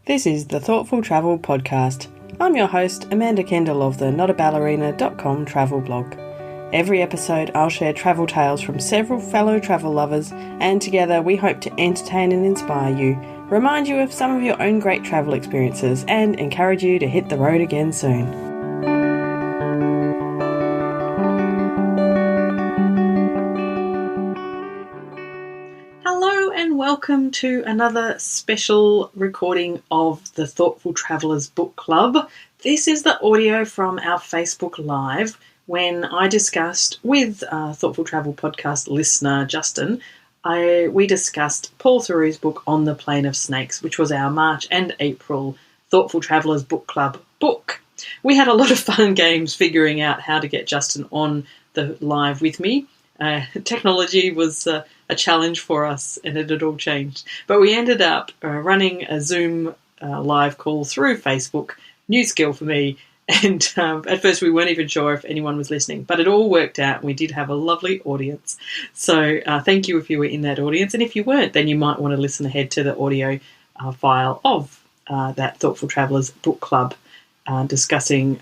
This is the Thoughtful Travel Podcast. I'm your host, Amanda Kendall of the notaballerina.com travel blog. Every episode I'll share travel tales from several fellow travel lovers, and together we hope to entertain and inspire you, remind you of some of your own great travel experiences, and encourage you to hit the road again soon. Hello and welcome to another special recording of the Thoughtful Travellers Book Club. This is the audio from our Facebook Live when I discussed with Thoughtful Travel podcast listener Justin, we discussed Paul Theroux's book On the Plane of Snakes, which was our March and April Thoughtful Travellers Book Club book. We had a lot of fun games figuring out how to get Justin on the live with me. Technology was a challenge for us, and it had all changed. But we ended up running a Zoom live call through Facebook, new skill for me, and at first we weren't even sure if anyone was listening, but it all worked out, and we did have a lovely audience. So thank you if you were in that audience, and if you weren't, then you might want to listen ahead to the audio file of that Thoughtful Travellers Book Club discussing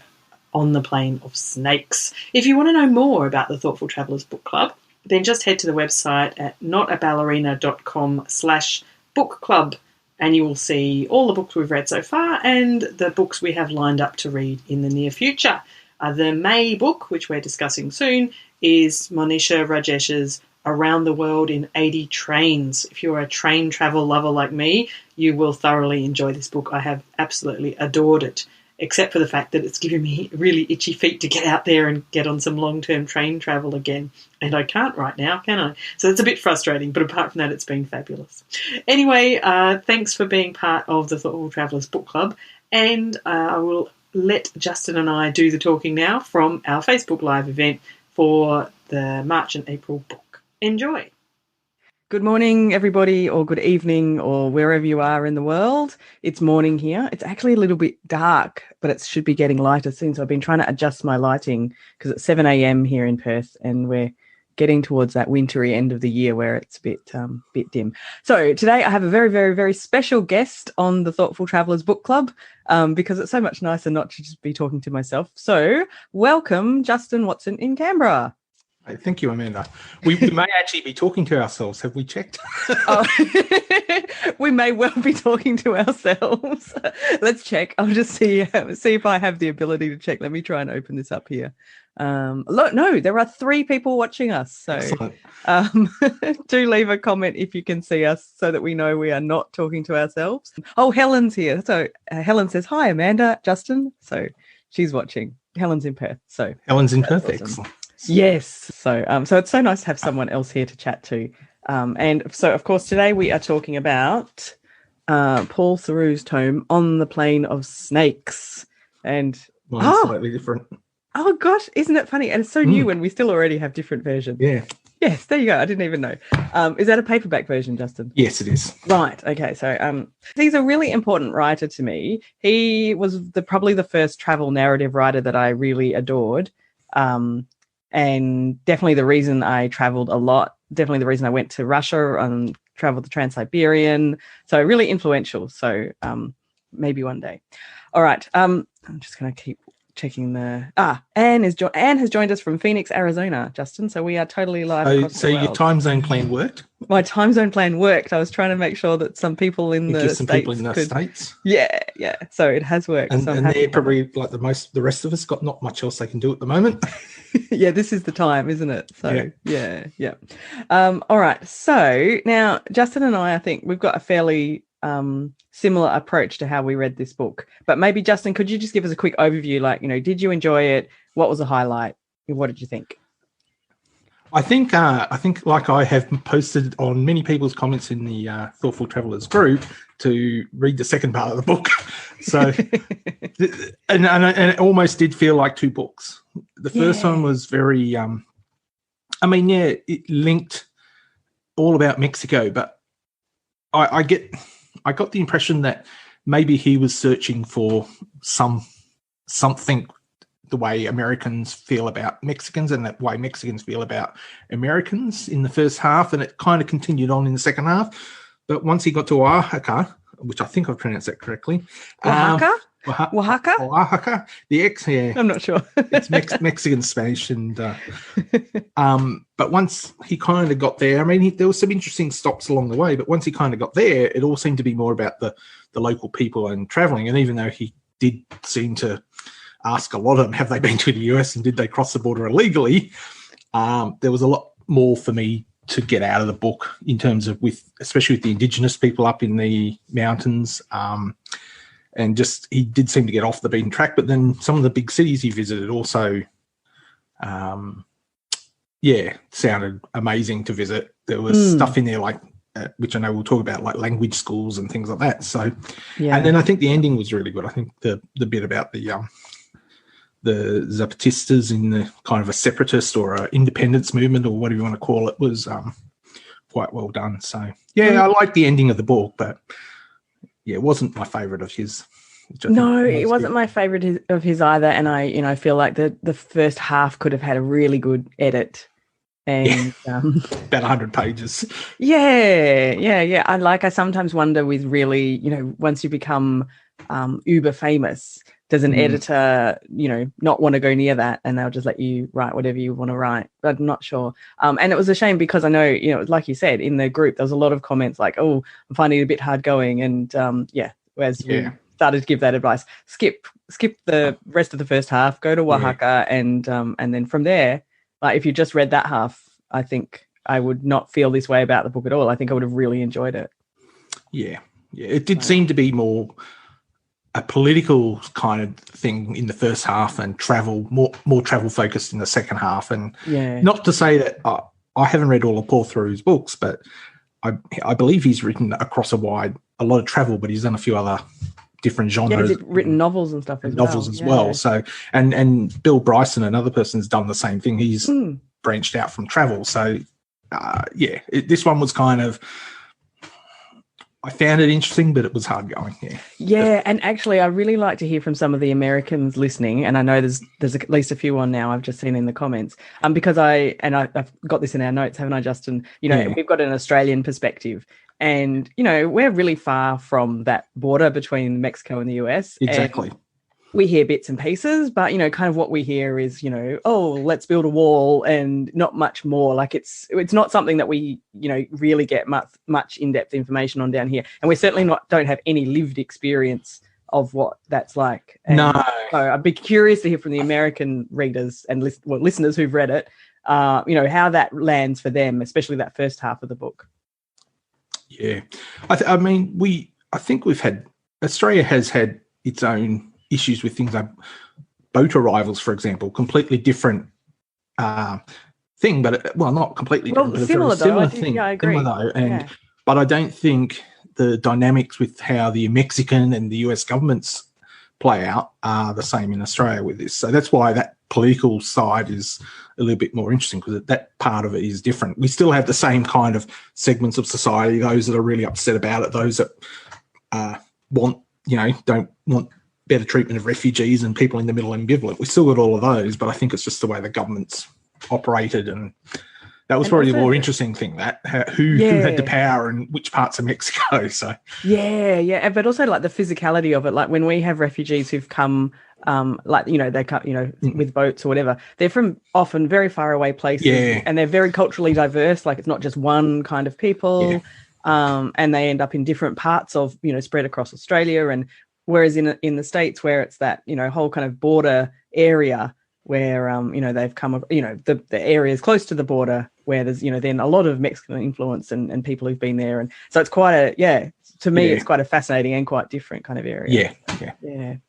On the Plane of Snakes. If you want to know more about the Thoughtful Travellers Book Club, then just head to the website at notaballerina.com/book club, and you will see all the books we've read so far and the books we have lined up to read in the near future. The May book, which we're discussing soon, is Monisha Rajesh's Around the World in 80 Trains. If you're a train travel lover like me, you will thoroughly enjoy this book. I have absolutely adored it, except for the fact that it's giving me really itchy feet to get out there and get on some long-term train travel again. And I can't right now, can I? So it's a bit frustrating, but apart from that, it's been fabulous. Anyway, thanks for being part of the Thoughtful Travellers Book Club. And I will let Justin and I do the talking now from our Facebook Live event for the March and April book. Enjoy. Good morning, everybody, or good evening, or wherever you are in the world. It's morning here. It's actually a little bit dark, but it should be getting lighter soon. So I've been trying to adjust my lighting because it's 7 a.m. here in Perth, and we're getting towards that wintry end of the year where it's a bit dim. So today I have a very, very, very special guest on the Thoughtful Travellers Book Club because it's so much nicer not to just be talking to myself. So welcome, Justin Watson in Canberra. Thank you, Amanda. We may actually be talking to ourselves. Have we checked? We may well be talking to ourselves. Let's check. I'll just see if I have the ability to check. Let me try and open this up here. No, there are 3 people watching us. So do leave a comment if you can see us so that we know we are not talking to ourselves. Oh, Helen's here. So Helen says, hi, Amanda, Justin. So she's watching. Helen's in Perth. So Helen's in Perth. Awesome. Excellent. Yes. So it's so nice to have someone else here to chat to. And so, of course, today we are talking about Paul Theroux's tome On the Plane of Snakes. And mine's slightly different. Oh, gosh, isn't it funny? And it's so new when we still already have different versions. Yeah. Yes, there you go. I didn't even know. Is that a paperback version, Justin? Yes, it is. Right. Okay. So he's a really important writer to me. He was probably the first travel narrative writer that I really adored. And definitely the reason I traveled a lot, definitely the reason I went to Russia and traveled the Trans-Siberian. So really influential. So maybe one day. All right. I'm just going to keep checking the... Anne has joined us from Phoenix, Arizona, Justin. So we are totally live across the world. So your time zone plan worked? My time zone plan worked. I was trying to make sure that some people in the States people in the States. Yeah. So it has worked. And, so and they're probably like the rest of us got not much else they can do at the moment. Yeah, this is the time, isn't it? So yeah. All right. So now Justin and I think we've got a fairly similar approach to how we read this book. But maybe Justin, could you just give us a quick overview? Like, did you enjoy it? What was the highlight? What did you think? I think like I have posted on many people's comments in the Thoughtful Travellers group to read the second part of the book. So, and it almost did feel like 2 books. The first one was very, it linked all about Mexico, but I got the impression that maybe he was searching for something the way Americans feel about Mexicans and that way Mexicans feel about Americans in the first half, and it kind of continued on in the second half. But once he got to Oaxaca, which I think I've pronounced that correctly. Oaxaca? Oaxaca? Oaxaca. The X, yeah. I'm not sure. It's Mexican Spanish. And but once he kind of got there, I mean, there was some interesting stops along the way, but once he kind of got there, it all seemed to be more about the local people and traveling. And even though he did seem to ask a lot of them, have they been to the US and did they cross the border illegally? There was a lot more for me to get out of the book in terms of especially with the Indigenous people up in the mountains. And just, he did seem to get off the beaten track, but then some of the big cities he visited also, sounded amazing to visit. There was stuff in there like, which I know we'll talk about, like language schools and things like that. So, and then I think the ending was really good. I think the bit about the Zapatistas in the kind of a separatist or a independence movement or whatever you want to call it was quite well done. So, yeah, I like the ending of the book, but yeah, it wasn't my favourite of his. No, it wasn't my favourite of his either. And I feel like the first half could have had a really good edit. And about 100 pages. Yeah. I sometimes wonder with really, once you become uber famous, does an editor, not want to go near that and they'll just let you write whatever you want to write? But I'm not sure. And it was a shame because I know, like you said, in the group, there was a lot of comments like, oh, I'm finding it a bit hard going. And we started to give that advice, skip the rest of the first half, go to Oaxaca and then from there, like if you just read that half, I think I would not feel this way about the book at all. I think I would have really enjoyed it. Yeah. It did seem to be more a political kind of thing in the first half and more travel focused in the second half. And not to say that I haven't read all of Paul Theroux's books, but I believe he's written across a lot of travel, but he's done a few other different genres. Yeah, he's written novels and stuff as well. So, and Bill Bryson, another person's done the same thing. He's branched out from travel. So, this one was kind of, I found it interesting, but it was hard going. Yeah, and actually, I really like to hear from some of the Americans listening, and I know there's at least a few on now. I've just seen in the comments, because I've got this in our notes, haven't I, Justin? We've got an Australian perspective, and we're really far from that border between Mexico and the US. Exactly. And we hear bits and pieces, but kind of what we hear is oh, let's build a wall, and not much more. Like it's not something that we really get much in-depth information on down here, and we certainly don't have any lived experience of what that's like. And no. So I'd be curious to hear from the American readers and listeners who've read it, how that lands for them, especially that first half of the book. Yeah, I think Australia has had its own issues with things like boat arrivals, for example, completely different thing, but not completely different, but similar, similar thing. Yeah, I agree. Similar though, but I don't think the dynamics with how the Mexican and the US governments play out are the same in Australia with this. So that's why that political side is a little bit more interesting, because that part of it is different. We still have the same kind of segments of society, those that are really upset about it, those that don't want better treatment of refugees and people in the middle ambivalent. We still got all of those, but I think it's just the way the government's operated, and that was probably the more interesting thing, who had the power and which parts of Mexico. So but also like the physicality of it. Like when we have refugees who've come, they come, with boats or whatever, they're from often very far away places, and they're very culturally diverse. Like it's not just one kind of people, and they end up in different parts of spread across Australia. And whereas in the States, where it's that whole kind of border area where they've come, the areas close to the border where there's then a lot of Mexican influence and people who've been there, and so it's quite to me it's quite a fascinating and quite different kind of area. Okay,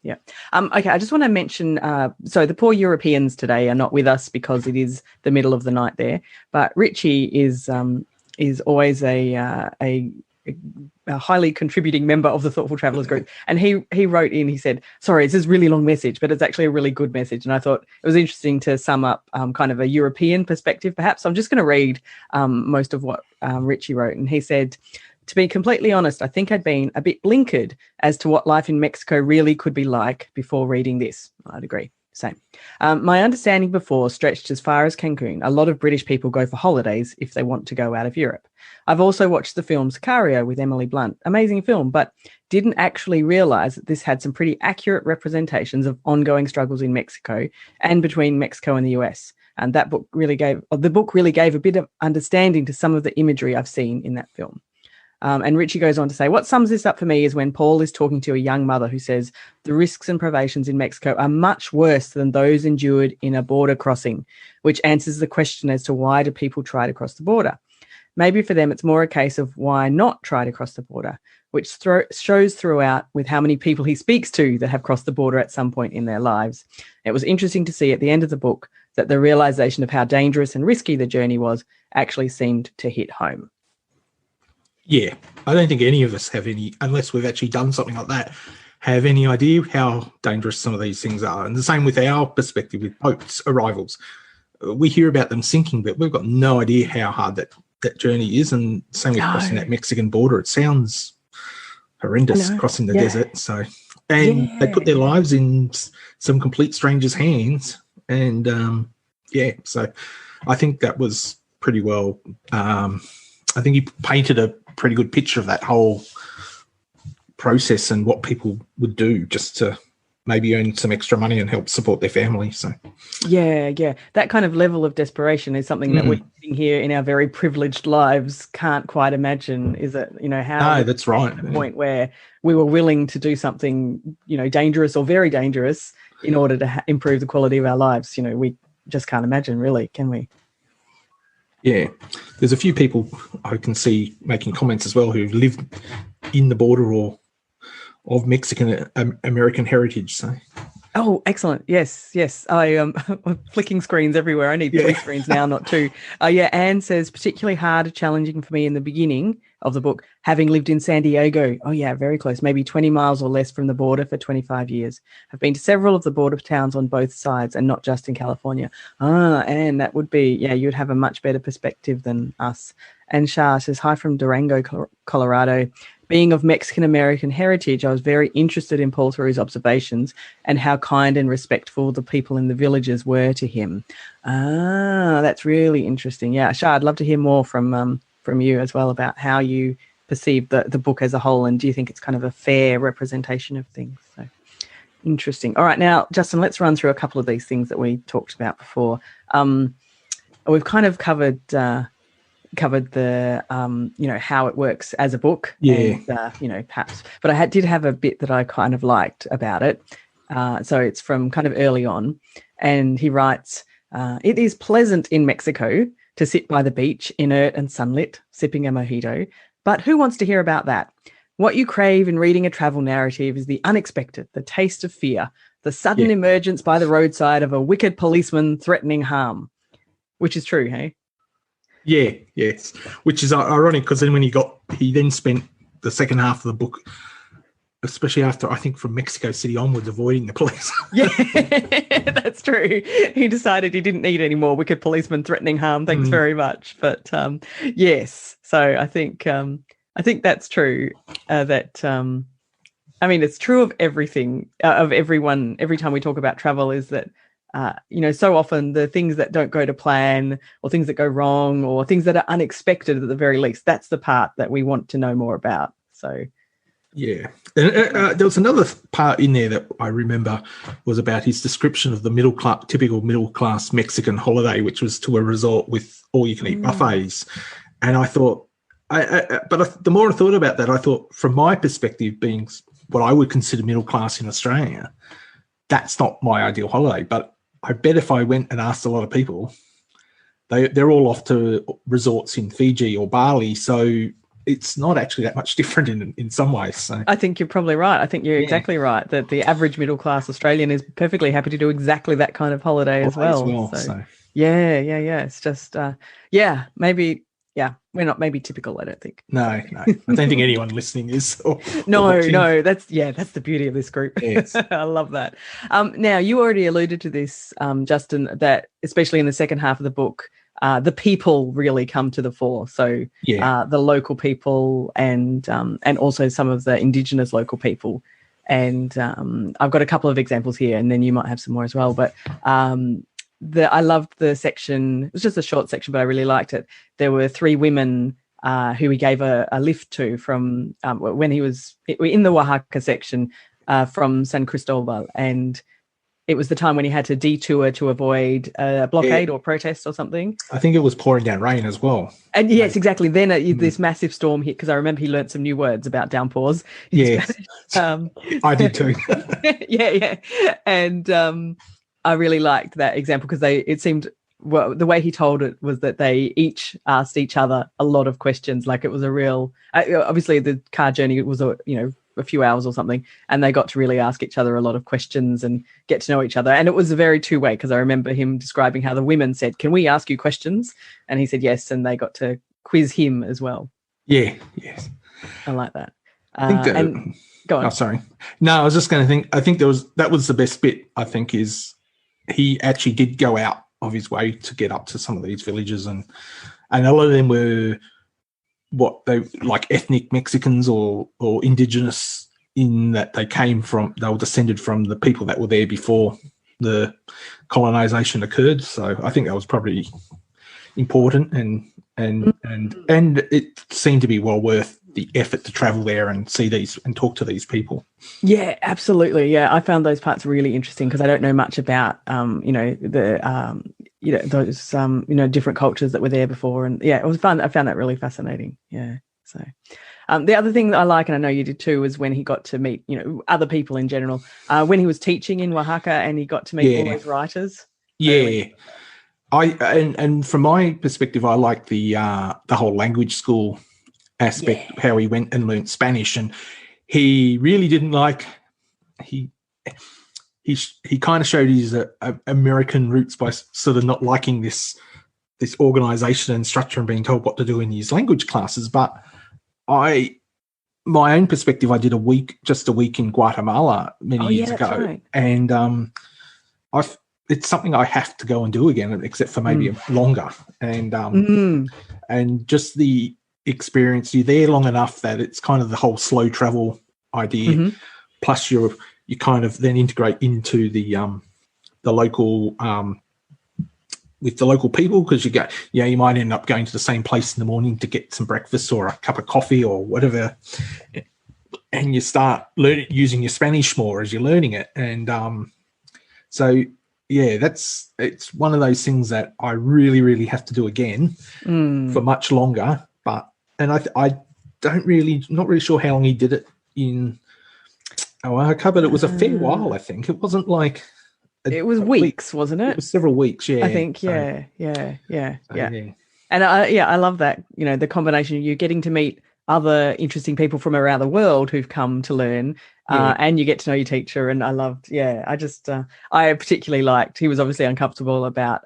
I just want to mention so the poor Europeans today are not with us because it is the middle of the night there, but Richie is always a highly contributing member of the Thoughtful Travellers group, and he wrote in, he said, sorry, it's this really long message, but it's actually a really good message, and I thought it was interesting to sum up kind of a European perspective perhaps. So I'm just going to read most of what Richie wrote, and he said, to be completely honest, I think I'd been a bit blinkered as to what life in Mexico really could be like before reading this. I'd agree. Same. My understanding before stretched as far as Cancun. A lot of British people go for holidays if they want to go out of Europe. I've also watched the film Sicario with Emily Blunt. Amazing film, but didn't actually realise that this had some pretty accurate representations of ongoing struggles in Mexico and between Mexico and the US. And the book really gave a bit of understanding to some of the imagery I've seen in that film. And Richie goes on to say, what sums this up for me is when Paul is talking to a young mother who says the risks and privations in Mexico are much worse than those endured in a border crossing, which answers the question as to why do people try to cross the border. Maybe for them it's more a case of why not try to cross the border, which shows throughout with how many people he speaks to that have crossed the border at some point in their lives. It was interesting to see at the end of the book that the realisation of how dangerous and risky the journey was actually seemed to hit home. Yeah, I don't think any of us have any, unless we've actually done something like that, have any idea how dangerous some of these things are. And the same with our perspective with boats arrivals. We hear about them sinking, but we've got no idea how hard that journey is. And same with crossing that Mexican border. It sounds horrendous crossing the desert. So, and they put their lives in some complete strangers' hands. And so I think that was pretty well. I think he painted a pretty good picture of that whole process and what people would do just to maybe earn some extra money and help support their family. So yeah, that kind of level of desperation is something that we're sitting here in our very privileged lives can't quite imagine. Is it, how? No, that's right. The point where we were willing to do something, dangerous or very dangerous in order to improve the quality of our lives. We just can't imagine, really, can we? Yeah, there's a few people I can see making comments as well who've lived in the border or of Mexican American heritage. So, oh, excellent! Yes. I'm flicking screens everywhere. I need 3 screens now, not 2. Anne says particularly hard, challenging for me in the beginning of the book, having lived in San Diego. Oh yeah, very close, maybe 20 miles or less from the border for 25 years. I've been to several of the border towns on both sides and not just in California. And that would be, you'd have a much better perspective than us. And Shah says, hi from Durango, Colorado. Being of Mexican-American heritage, I was very interested in Paul Theroux's observations and how kind and respectful the people in the villages were to him. That's really interesting. Yeah, Shah, I'd love to hear more from you as well about how you perceive the book as a whole, and do you think it's kind of a fair representation of things? So interesting. All right, now, Justin, let's run through a couple of these things that we talked about before. We've kind of covered the how it works as a book, and perhaps, but I did have a bit that I kind of liked about it. So it's from kind of early on, and he writes, it is pleasant in Mexico to sit by the beach, inert and sunlit, sipping a mojito, but who wants to hear about that? What you crave in reading a travel narrative is the unexpected, the taste of fear, the sudden emergence by the roadside of a wicked policeman threatening harm, which is true, hey? Yeah, yes. Which is ironic because then when he then spent the second half of the book, especially after, I think, from Mexico City onwards, avoiding the police. Yeah, that's true. He decided he didn't need any more wicked policemen threatening harm. Thanks very much. But yes, so I think that's true. It's true of everything, of everyone. Every time we talk about travel, is that so often the things that don't go to plan, or things that go wrong, or things that are unexpected at the very least, that's the part that we want to know more about. So. Yeah. And, there was another part in there that I remember was about his description of the typical middle-class Mexican holiday, which was to a resort with all-you-can-eat buffets. And I thought, the more I thought about that, I thought, from my perspective, being what I would consider middle-class in Australia, that's not my ideal holiday. But I bet if I went and asked a lot of people, they're all off to resorts in Fiji or Bali, so it's not actually that much different in some ways. So I think you're probably right. I think you're exactly right, that the average middle-class Australian is perfectly happy to do exactly that kind of holiday as well. So. Yeah. It's just, maybe, we're not maybe typical, I don't think. No. I don't think anyone listening is. No, that's the beauty of this group. Yes. I love that. Now, you already alluded to this, Justin, that especially in the second half of the book, the people really come to the fore. So the local people and also some of the Indigenous local people And I've got a couple of examples here, and then you might have some more as well. But I loved the section. It was just a short section, but I really liked it. There were 3 women who he gave a lift to from when he was in the Oaxaca section from San Cristobal, and it was the time when he had to detour to avoid a blockade or protest or something. I think it was pouring down rain as well. And yes, exactly. Then this massive storm hit, because I remember he learned some new words about downpours. Yes, I did too. yeah. And I really liked that example because it seemed, well, the way he told it was that they each asked each other a lot of questions. Like it was a real, obviously the car journey was a few hours or something, and they got to really ask each other a lot of questions and get to know each other. And it was a very two-way, because I remember him describing how the women said, "Can we ask you questions?" And he said yes, and they got to quiz him as well. Yeah, yes. I like that. I think and go on. Oh, sorry. No, I was just going to think, I think that was the best bit, I think, is he actually did go out of his way to get up to some of these villages, and a lot of them were what they like ethnic Mexicans or indigenous, in that they were descended from the people that were there before the colonization occurred. So I think that was probably important, and it seemed to be well worth the effort to travel there and see these and talk to these people. Yeah, absolutely. Yeah, I found those parts really interesting because I don't know much about those different cultures that were there before, and yeah, it was fun. I found that really fascinating. Yeah. So the other thing that I like, and I know you did too, was when he got to meet other people in general. When he was teaching in Oaxaca and he got to meet all those writers. Yeah. And from my perspective, I like the whole language school aspect, how he went and learned Spanish, and he really didn't like he kind of showed his American roots by sort of not liking this organization and structure and being told what to do in his language classes. But my own perspective, I did a week in Guatemala many years ago, right. And it's something I have to go and do again, except for maybe longer, and just the experience. You're there long enough that it's kind of the whole slow travel idea. Plus you kind of then integrate into the local with the local people, because you might end up going to the same place in the morning to get some breakfast or a cup of coffee or whatever, and you start using your Spanish more as you're learning it. And so yeah, it's one of those things that I really, really have to do again for much longer. And I not really sure how long he did it in Oaxaca, but it was a fair while, I think. It wasn't like... It was weeks, wasn't it? It was several weeks, yeah. I think, yeah. And I love that, the combination of you getting to meet other interesting people from around the world who've come to learn, and you get to know your teacher. And I loved, I particularly liked, he was obviously uncomfortable about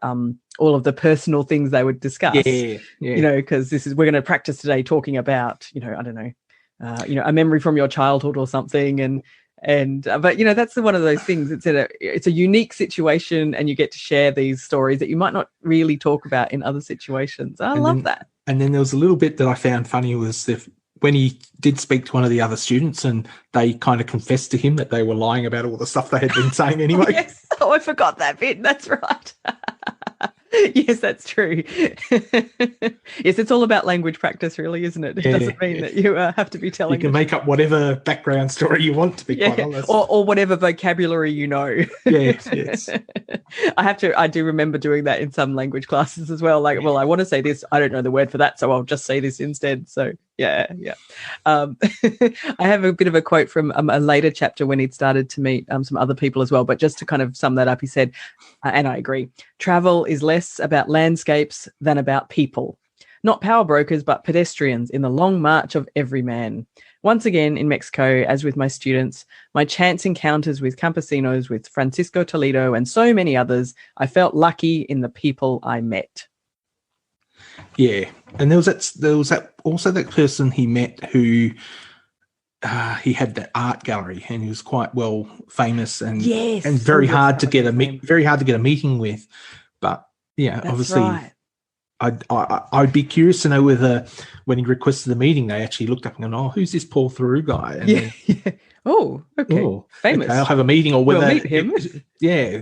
all of the personal things they would discuss, because we're going to practice today talking about, I don't know, a memory from your childhood or something. But that's one of those things. It's a unique situation, and you get to share these stories that you might not really talk about in other situations. I love that. And then there was a little bit that I found funny was when he did speak to one of the other students, and they kind of confessed to him that they were lying about all the stuff they had been saying anyway. Yes. Oh, I forgot that bit. That's right. Yes, that's true. Yes, it's all about language practice, really, isn't it? It doesn't mean that you have to be telling. You can make up whatever background story you want, to be quite honest, or whatever vocabulary you know. Yes. I do remember doing that in some language classes as well. Like, well, I want to say this, I don't know the word for that, so I'll just say this instead. So yeah. I have a bit of a quote from a later chapter when he'd started to meet some other people as well. But just to kind of sum that up, he said, and I agree, travel is less about landscapes than about people. Not power brokers, but pedestrians in the long march of every man. Once again, in Mexico, as with my students, my chance encounters with campesinos, with Francisco Toledo and so many others, I felt lucky in the people I met. Yeah, and there was that person he met who he had that art gallery, and he was quite well famous and very hard to get a meeting with. But yeah, that's obviously. Right. I'd be curious to know whether when he requested the meeting, they actually looked up and gone, "Oh, who's this Paul Theroux guy?" And Oh, okay. Oh, Famous. okay, I'll have a meeting, or whether We'll meet him.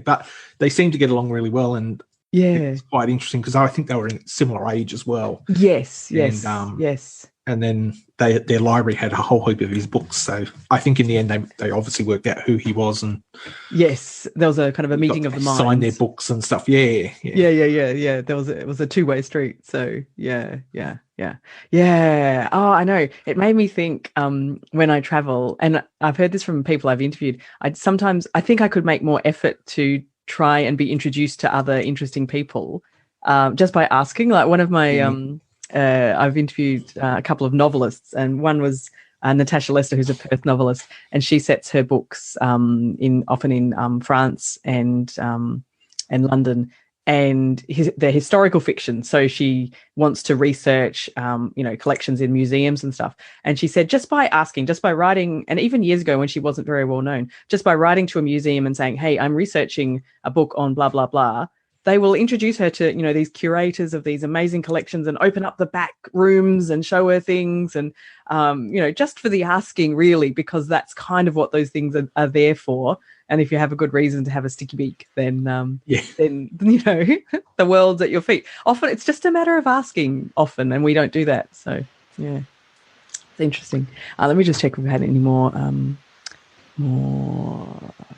But they seem to get along really well, and Yeah. it's quite interesting because I think they were in similar age as well. Yes. And, Yes. And then their library had a whole heap of his books. So I think in the end they obviously worked out who he was, and yes, there was a kind of a meeting of the minds. Signed their books and stuff. Yeah. It was a two-way street. So yeah. Oh, I know. It made me think when I travel, and I've heard this from people I've interviewed. I think I could make more effort to try and be introduced to other interesting people just by asking. Like one of my I've interviewed a couple of novelists, and one was Natasha Lester, who's a Perth novelist, and she sets her books often in France and London, and they're historical fiction. So she wants to research, collections in museums and stuff. And she said just by asking, just by writing, and even years ago when she wasn't very well known, just by writing to a museum and saying, "Hey, I'm researching a book on blah blah blah," they will introduce her to, these curators of these amazing collections and open up the back rooms and show her things. And, just for the asking, really, because that's kind of what those things are there for. And if you have a good reason to have a sticky beak, then the world's at your feet. Often it's just a matter of asking often, and we don't do that. So, yeah, it's interesting. Let me just check if we've had any more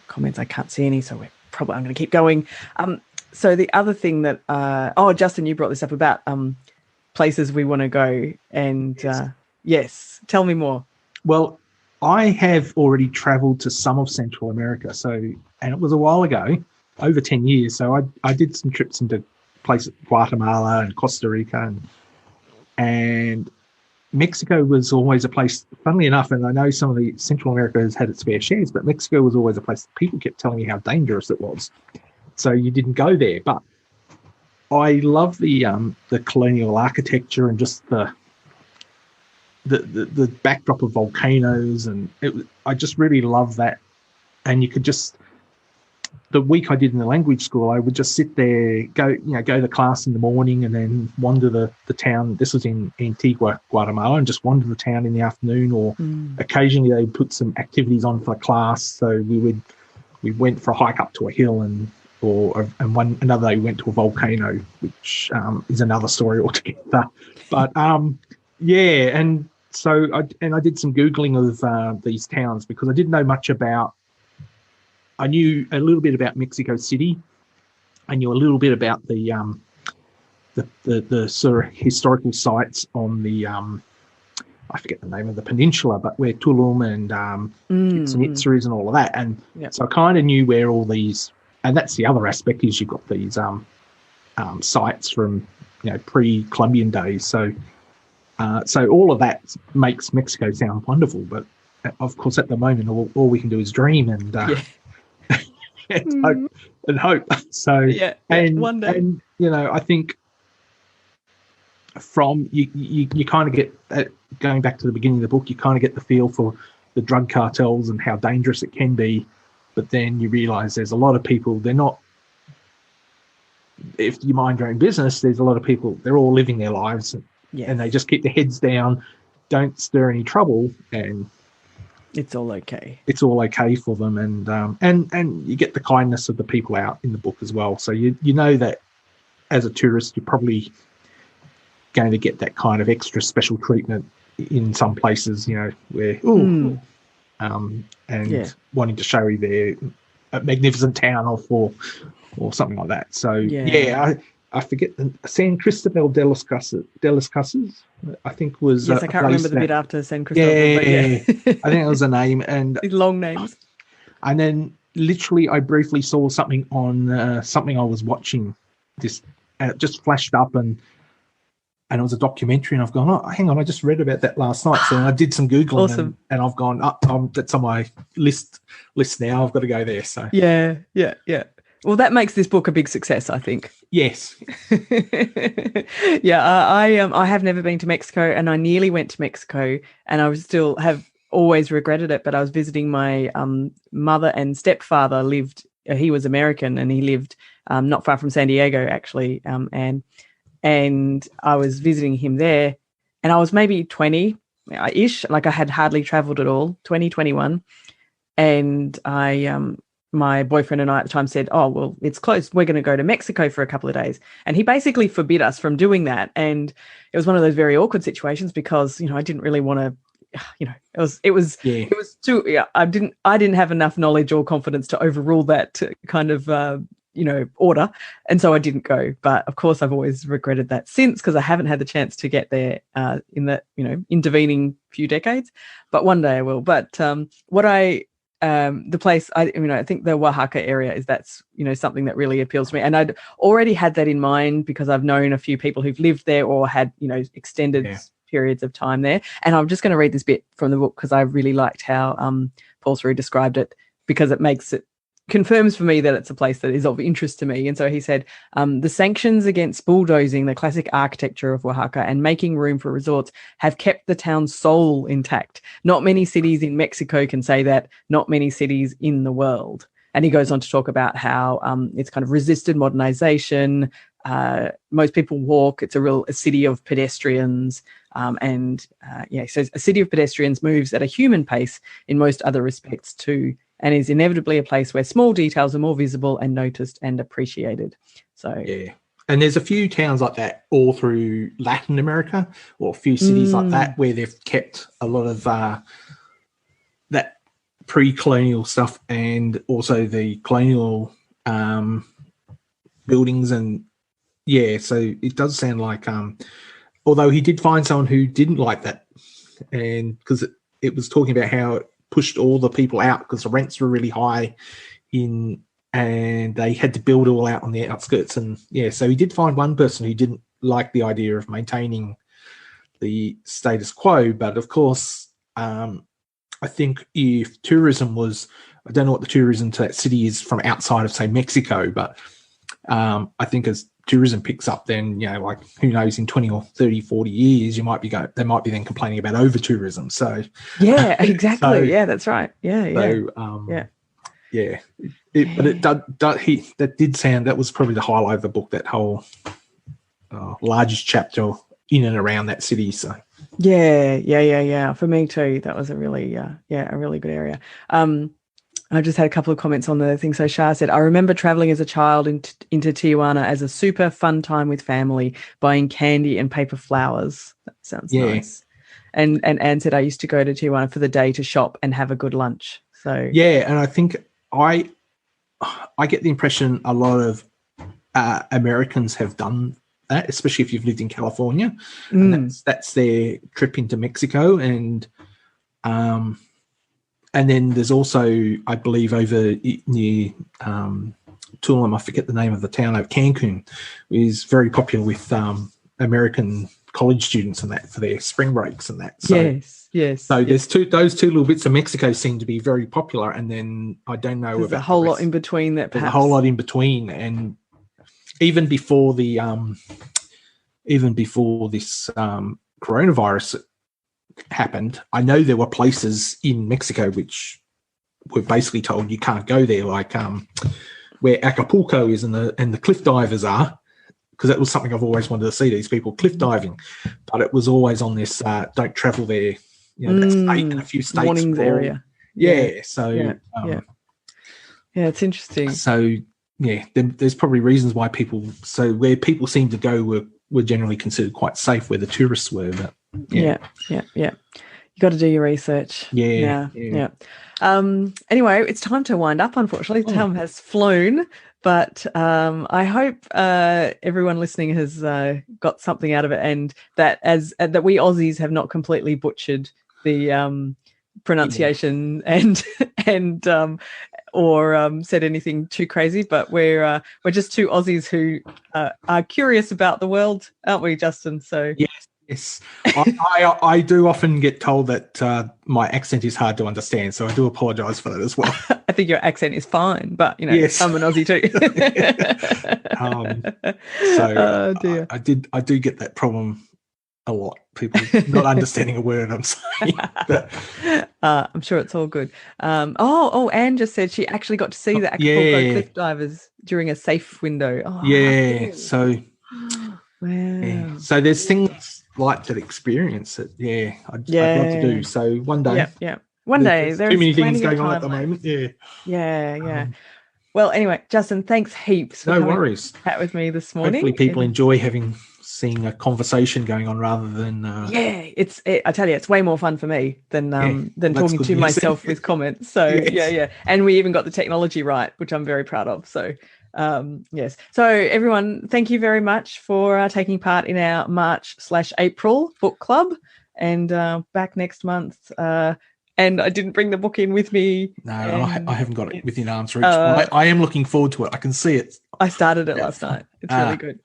comments. I can't see any, so I'm going to keep going. So the other thing that, Justin, you brought this up about places we want to go. And yes, tell me more. Well, I have already travelled to some of Central America. And it was a while ago, over 10 years. So I did some trips into places, Guatemala and Costa Rica. And Mexico was always a place, funnily enough, and I know some of the Central America has had its fair shares, but Mexico was always a place that people kept telling me how dangerous it was. So you didn't go there, but I love the colonial architecture and just the backdrop of volcanoes, and I just really love that. And you could just, the week I did in the language school, I would just sit there, go to class in the morning, and then wander the town. This was in Antigua, Guatemala, and just wander the town in the afternoon, or occasionally they would put some activities on for class. So we went for a hike up to a hill, and another day we went to a volcano, which is another story altogether. But and so I did some Googling of these towns because I didn't know much about. I knew a little bit about Mexico City. I knew a little bit about the sort of historical sites on the I forget the name of the peninsula, but where Tulum and Chichen Itza is and all of that. And so I kind of knew where all these. And that's the other aspect, is you've got these sites from pre-Columbian days. So all of that makes Mexico sound wonderful. But of course, at the moment, all we can do is dream and hope. So one day. And I think from you kind of get going back to the beginning of the book, you kind of get the feel for the drug cartels and how dangerous it can be. But then you realise there's a lot of people, they're not, if you mind your own business, there's a lot of people, they're all living their lives and they just keep their heads down, don't stir any trouble, and it's all okay. It's all okay for them. And you get the kindness of the people out in the book as well. So you know that as a tourist, you're probably going to get that kind of extra special treatment in some places, where, wanting to show you their magnificent town or something like that. So I forget the San Cristobal de las Casas. I think was I can't remember the bit after San Cristobal. I think it was a name, and long names. And then literally, I briefly saw something on something I was watching. This and it just flashed up, and it was a documentary, and I've gone, oh, hang on, I just read about that last night. So I did some Googling, awesome. and I've gone, that's on my list now. I've got to go there. So yeah. Well, that makes this book a big success, I think. Yes. I have never been to Mexico, and I nearly went to Mexico, and I still have always regretted it. But I was visiting my mother and stepfather he was American, and he lived not far from San Diego, actually, and I was visiting him there, and I was maybe 20, ish. Like I had hardly traveled at all, 2021. And my boyfriend and I at the time said, oh, well, it's close. We're going to go to Mexico for a couple of days. And he basically forbid us from doing that. And it was one of those very awkward situations because, I didn't really want to, it was too, I didn't have enough knowledge or confidence to overrule that kind of, order. And so I didn't go. But of course, I've always regretted that since, because I haven't had the chance to get there in the, intervening few decades. But one day I will. But the place, I think the Oaxaca area that's something that really appeals to me. And I'd already had that in mind because I've known a few people who've lived there or had, extended periods of time there. And I'm just going to read this bit from the book because I really liked how Paul Theroux described it, because it confirms for me that it's a place that is of interest to me. And so he said, the sanctions against bulldozing the classic architecture of Oaxaca and making room for resorts have kept the town's soul intact. Not many cities in Mexico can say that, not many cities in the world. And he goes on to talk about how it's kind of resisted modernization. Most people walk. It's a city of pedestrians. So a city of pedestrians moves at a human pace in most other respects too, and is inevitably a place where small details are more visible and noticed and appreciated. So and there's a few towns like that all through Latin America, or a few cities like that where they've kept a lot of that pre-colonial stuff and also the colonial buildings. And so it does sound like although he did find someone who didn't like that, and because it was talking about how it pushed all the people out because the rents were really high and they had to build all out on the outskirts. And so he did find one person who didn't like the idea of maintaining the status quo. But of course, I think if tourism was, I don't know what the tourism to that city is from outside of, say, Mexico, but I think as tourism picks up, then like who knows, in 20 or 30, 40 years they might be then complaining about over tourism. So exactly. That's right. That did sound, that was probably the highlight of the book, that whole largest chapter in and around that city. So for me too, that was a really good area. I just had a couple of comments on the thing. So Shah said, I remember traveling as a child into Tijuana as a super fun time with family, buying candy and paper flowers. That sounds nice. And Anne said, I used to go to Tijuana for the day to shop and have a good lunch. So and I think I get the impression a lot of Americans have done that, especially if you've lived in California. And that's their trip into Mexico. And then there's also, I believe, over near Tulum, I forget the name of the town, over Cancun, is very popular with American college students and that for their spring breaks and that. So, yes. So there's those two little bits of Mexico seem to be very popular, and then I don't know there's about a whole lot in between that. There's a whole lot in between, and even before this coronavirus happened, I know there were places in Mexico which were basically told you can't go there, like where Acapulco is and the cliff divers are, because that was something I've always wanted to see, these people cliff diving, but it was always on this don't travel there, that state and a few states warnings area. It's interesting. So there's probably reasons why where people seem to go were generally considered quite safe, where the tourists were. But you got to do your research. Anyway, it's time to wind up. Unfortunately, time has flown, but I hope everyone listening has got something out of it, and that that we Aussies have not completely butchered the pronunciation and or said anything too crazy, but we're just two Aussies who are curious about the world, aren't we, Justin? So yes. I do often get told that my accent is hard to understand, so I do apologise for that as well. I think your accent is fine, but I'm an Aussie too. Dear. I do get that problem a lot. People not understanding a word I'm saying. But, I'm sure it's all good. Anne just said she actually got to see the Acapulco cliff divers during a safe window. So wow. So there's things like that experience that, I'd love to do. So one day. Yeah. One day. There's too many things going on at the moment. Yeah. Well, anyway, Justin, thanks heaps for coming to chat with me this morning. Hopefully people enjoy seeing a conversation going on rather than... I tell you, it's way more fun for me than talking to myself with comments. So, yes. And we even got the technology right, which I'm very proud of. So, yes. So, everyone, thank you very much for taking part in our March/April book club. And back next month... and I didn't bring the book in with me. No, I haven't got it within arm's reach. I am looking forward to it. I can see it. I started it last night. It's really good.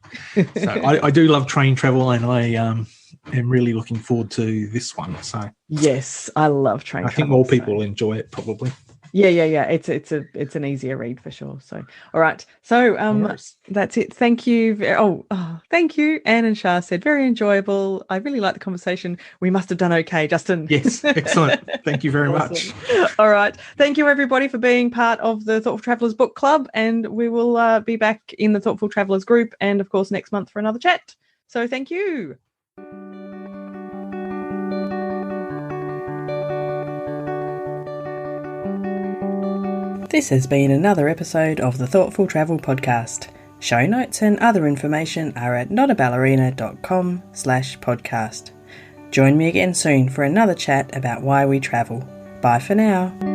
So I do love train travel, and I am really looking forward to this one. So yes, I love train travel. I think more people will enjoy it probably. Yeah. It's an easier read for sure. So all right. So that's it. Thank you. Thank you. Anne and Shah said very enjoyable. I really like the conversation. We must have done okay, Justin. Yes, excellent. Thank you very much. All right. Thank you everybody for being part of the Thoughtful Travellers Book Club, and we will be back in the Thoughtful Travellers group, and of course next month for another chat. So thank you. This has been another episode of the Thoughtful Travel Podcast. Show notes and other information are at notaballerina.com/podcast. Join me again soon for another chat about why we travel. Bye for now.